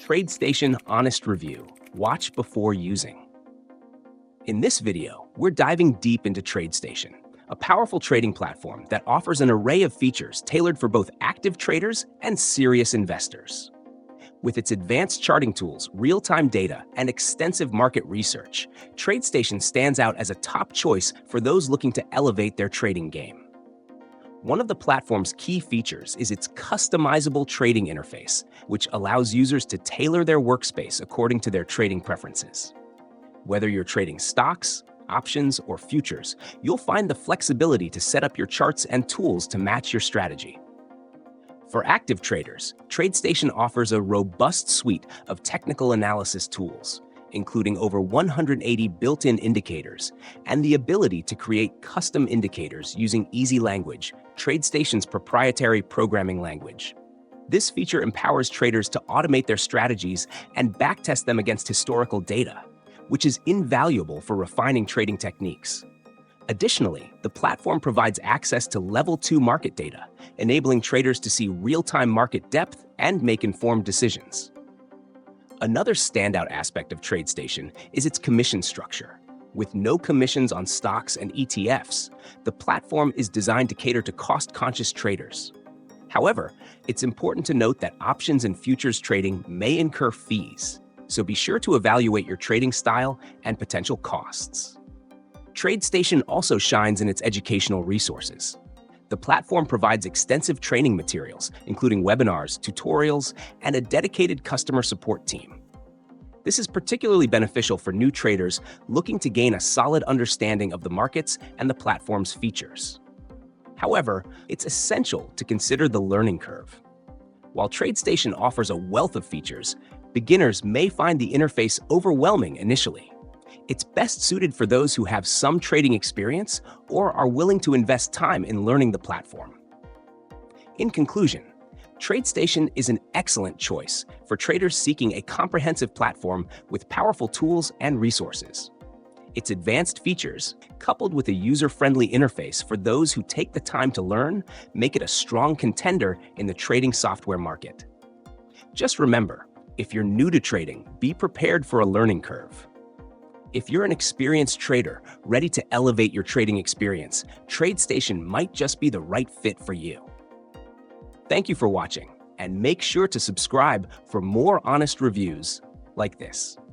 TradeStation Honest Review. Watch before using. In this video, we're diving deep into TradeStation, a powerful trading platform that offers an array of features tailored for both active traders and serious investors. With its advanced charting tools, real-time data, and extensive market research, TradeStation stands out as a top choice for those looking to elevate their trading game. One of the platform's key features is its customizable trading interface, which allows users to tailor their workspace according to their trading preferences. Whether you're trading stocks, options, or futures, you'll find the flexibility to set up your charts and tools to match your strategy. For active traders, TradeStation offers a robust suite of technical analysis tools, including over 180 built-in indicators and the ability to create custom indicators using easy language, TradeStation's proprietary programming language. This feature empowers traders to automate their strategies and backtest them against historical data, which is invaluable for refining trading techniques. Additionally, the platform provides access to Level 2 market data, enabling traders to see real-time market depth and make informed decisions. Another standout aspect of TradeStation is its commission structure. With no commissions on stocks and ETFs, the platform is designed to cater to cost-conscious traders. However, it's important to note that options and futures trading may incur fees, so be sure to evaluate your trading style and potential costs. TradeStation also shines in its educational resources. The platform provides extensive training materials, including webinars, tutorials, and a dedicated customer support team. This is particularly beneficial for new traders looking to gain a solid understanding of the markets and the platform's features. However, it's essential to consider the learning curve. While TradeStation offers a wealth of features, beginners may find the interface overwhelming initially. It's best suited for those who have some trading experience or are willing to invest time in learning the platform. In conclusion, TradeStation is an excellent choice for traders seeking a comprehensive platform with powerful tools and resources. Its advanced features, coupled with a user-friendly interface for those who take the time to learn, make it a strong contender in the trading software market. Just remember, if you're new to trading, be prepared for a learning curve. If you're an experienced trader ready to elevate your trading experience, TradeStation might just be the right fit for you. Thank you for watching, and make sure to subscribe for more honest reviews like this.